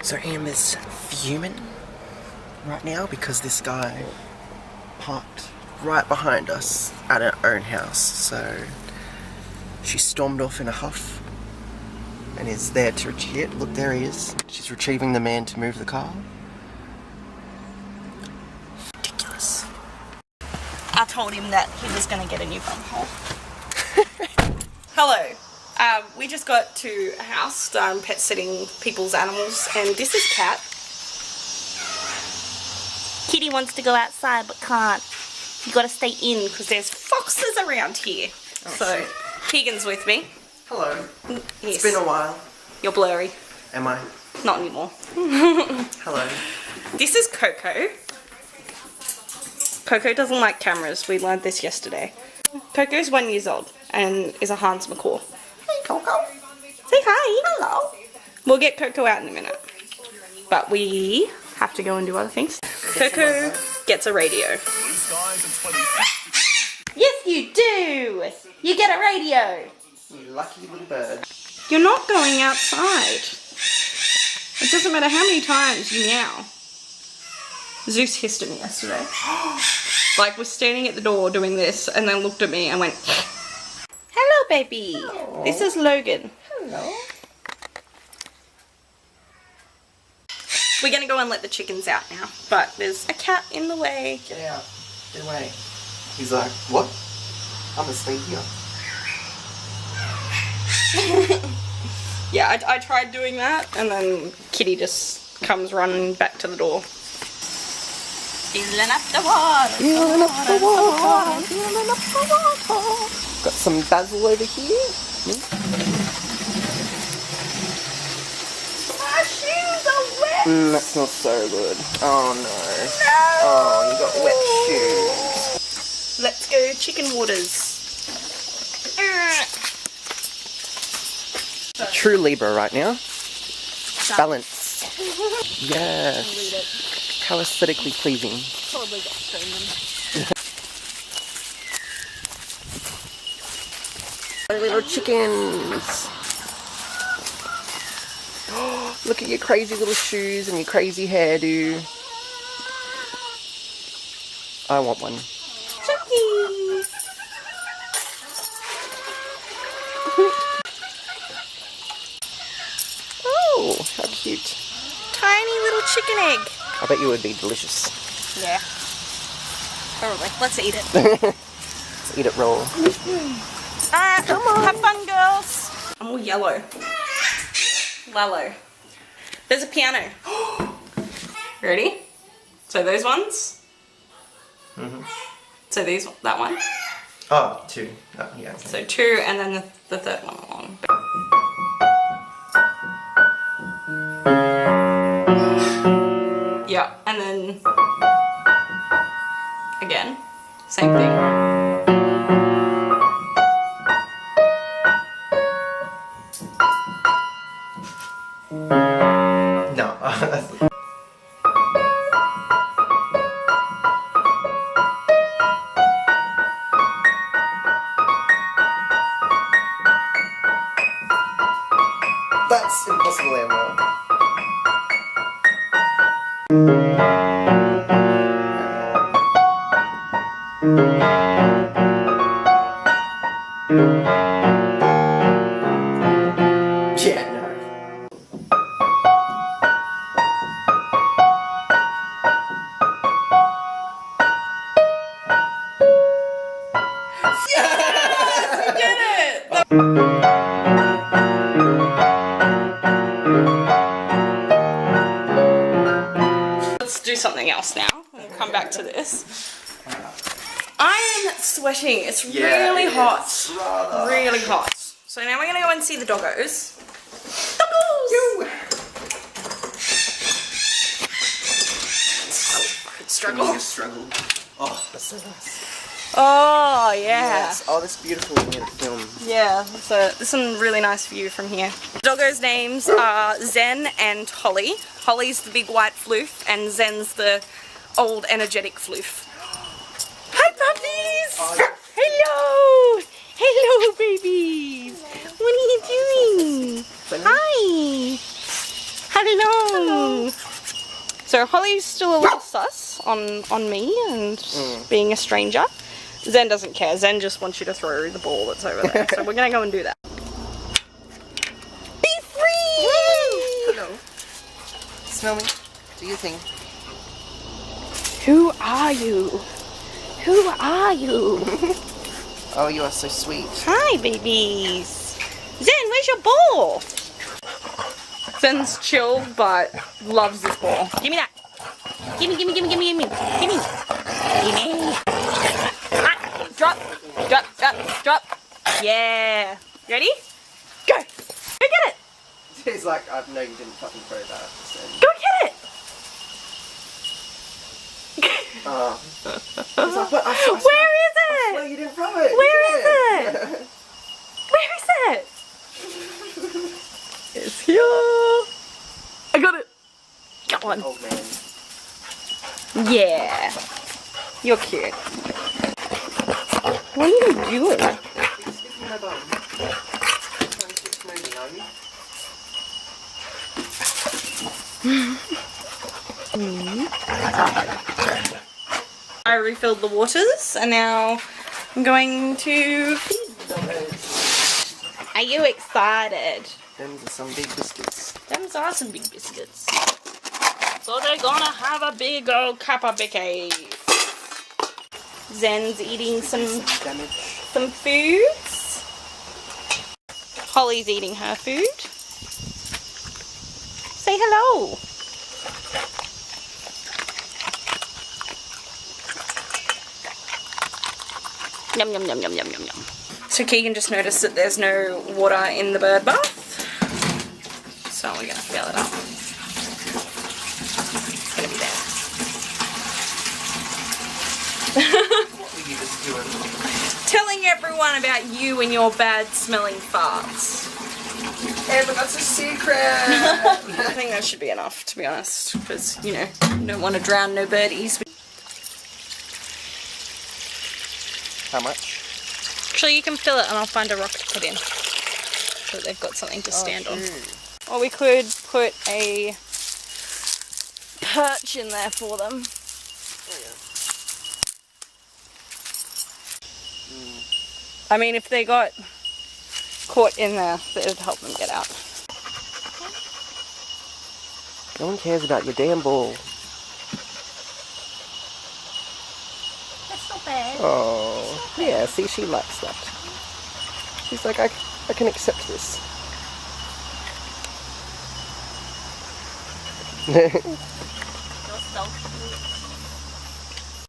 So Amber's fuming right now because this guy parked right behind us at our own house. So she stormed off in a huff and is there to retrieve. Look, there he is. She's retrieving the man to move the car. Ridiculous. I told him that he was going to get a new bumhole. Hello. We just got to a house pet sitting people's animals, and this is Cat. Kitty wants to go outside but can't. You got to stay in because there's foxes around here. Oh, so shit. Keegan's with me. Hello. Yes. It's been a while. You're blurry. Am I? Not anymore. Hello. This is Coco. Coco doesn't like cameras. We learned this yesterday. Coco's 1 year old and is a hahns macaw. Hey, Coco. Say hi. Hello. We'll get Coco out in a minute. But we have to go and do other things. Coco gets a radio. Yes, you do. You get a radio. You lucky little bird. You're not going outside. It doesn't matter how many times you meow. Zeus hissed at me yesterday. Like, was standing at the door doing this and then looked at me and went, hello, baby. Hello. This is Logan. Hello. We're going to go and let the chickens out now, but there's a cat in the way. Get out. Get away. He's like, what? I'm gonna stay here. Yeah, I tried doing that, and then Kitty just comes running back to the door. Filling up the water. Filling up the water. Filling up the water. Got some basil over here. My shoes are wet. That smells so good. Oh no. No. Oh, you got wet shoes. Let's go chicken waters. True Libra right now. Balance. Yes. How aesthetically pleasing. Probably got stolen. Little chickens. Look at your crazy little shoes and your crazy hairdo. I want one. Chucky. Oh, how cute. Tiny little chicken egg. I bet you it would be delicious. Yeah. Probably. Let's eat it. Let's eat it raw. Alright, come on. Have fun, girls. I'm all yellow. Lalo. There's a piano. Ready? So those ones. So that one. Oh, two. Oh, yeah. Okay. So two, and then the third one along. Yeah, and then again, same thing. No. That's impossible, Emma. Yeah, no. Yes! You did it! Let's do something else now. We'll come back to this. I am sweating. It's really hot. Really hot. So now we're going to go and see the doggos. Doggos! Struggle. Oh, that's so nice. Oh, yeah. Yes. Oh, that's beautiful in the film. Yeah, so there's some really nice view from here. Doggos' names are Zen and Holly. Holly's the big white floof and Zen's the old energetic floof. Hi puppies! Oh, hello! Hello babies! What are you doing? Hi! Hello. So Holly's still a little sus on me and being a stranger. Zen doesn't care. Zen just wants you to throw the ball that's over there. So we're gonna go and do that. Be free! Hello. Smell me. Do your thing. Who are you? Who are you? Oh, you are so sweet. Hi, babies. Zen, where's your ball? Zen's chill, but loves this ball. Give me that. Gimme, gimme, gimme, gimme, gimme. Gimme. Gimme. Ah, drop. Drop, drop, drop. Yeah. Ready? Go. Go get it. He's like, I know you didn't fucking throw that. So. Go get it. Oh. Where is it? Well, you didn't throw it. Where is it? Where is it? It's here. I got it. Got one. Old man. Yeah. You're cute. What are you doing? Excuse my bum. Trying to keep moving, are you? I refilled the waters and now I'm going to feed them. Are you excited? Them are some big biscuits. Them are some big biscuits. So they're gonna have a big old cup of bicky. Zen's eating some foods. Holly's eating her food. Say hello. Yum yum yum yum yum yum yum. So Keegan just noticed that there's no water in the bird bath. So we're gonna fill it up. It's gonna be there. What were you just doing? Telling everyone about you and your bad smelling farts. Hey, but that's a secret! I think that should be enough, to be honest, because, you know, you don't want to drown no birdies. How much? Actually, you can fill it and I'll find a rock to put in. So that they've got something to stand on. Or we could put a perch in there for them. I mean, if they got caught in there, that would help them get out. No one cares about your damn ball. That's not bad. Oh, yeah, see, she likes that. She's like, I can accept this.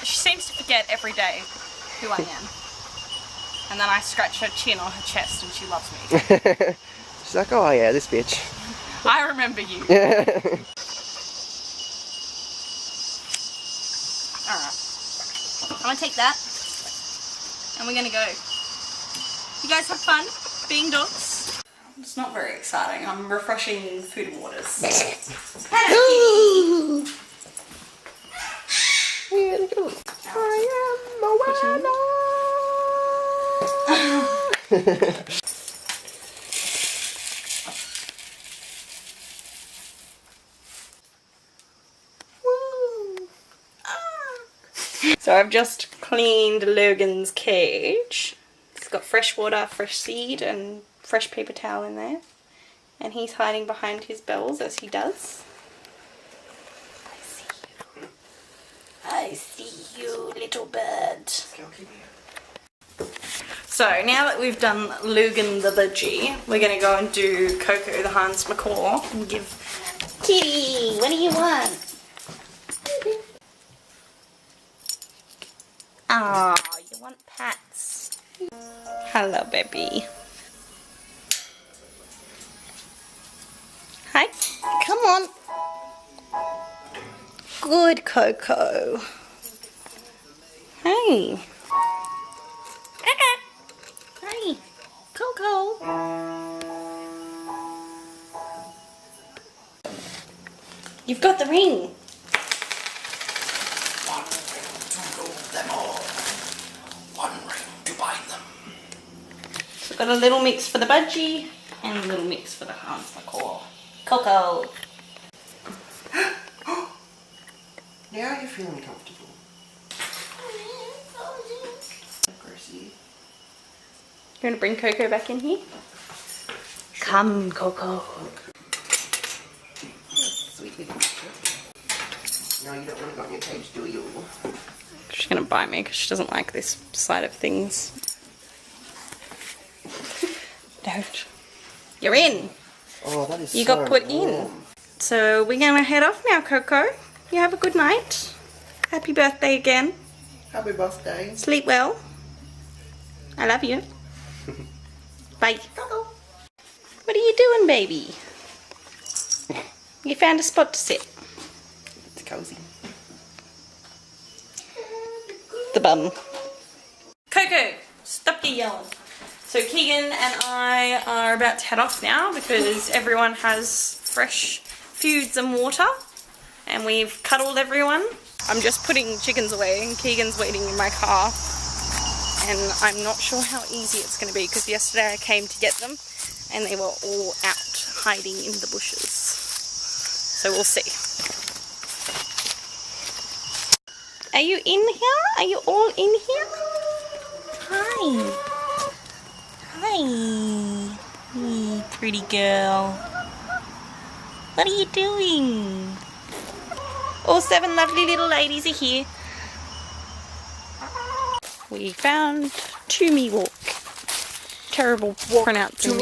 She seems to forget every day who I am. And then I scratch her chin on her chest and she loves me. She's like, oh yeah, this bitch. I remember you. Alright. I'm gonna take that. And we're gonna go. You guys have fun being dogs? It's not very exciting. I'm refreshing food and waters. Here we go. I am Moana. So I've just cleaned Logan's cage. It's got fresh water, fresh seed and fresh paper towel in there. And he's hiding behind his bells as he does. I see you, little bird. So now that we've done Logan the budgie, we're going to go and do Coco the hahns macaw and give Kitty, what do you want? Ah, you want pats? Hello, baby. Hi. Come on. Good, Coco. Hey. Hi. Coco. You've got the ring. One ring to rule them all. One ring to bind them. So we've got a little mix for the budgie and a little mix for the hahns macaw. Coco. Now you're feeling comfortable. Grossy. You want to bring Coco back in here? Sure. Come, Coco. Sweet little creature. No, you don't want to go on your cage, do you? She's going to bite me because she doesn't like this side of things. Don't. You're in. Oh, that is You so got put warm. in. So we're going to head off now, Coco. You have a good night. Happy birthday again. Happy birthday. Sleep well. I love you. Bye. Coco. What are you doing, baby? You found a spot to sit. It's cozy. The bum. Coco, stop your yelling. So Keegan and I are about to head off now because everyone has fresh foods and water and we've cuddled everyone. I'm just putting chickens away and Keegan's waiting in my car and I'm not sure how easy it's going to be because yesterday I came to get them and they were all out hiding in the bushes. So we'll see. Are you in here? Are you all in here? Hi. Hi. Hey, pretty girl. What are you doing? All 7 lovely little ladies are here. We found Toomey Walk. Terrible pronouncing.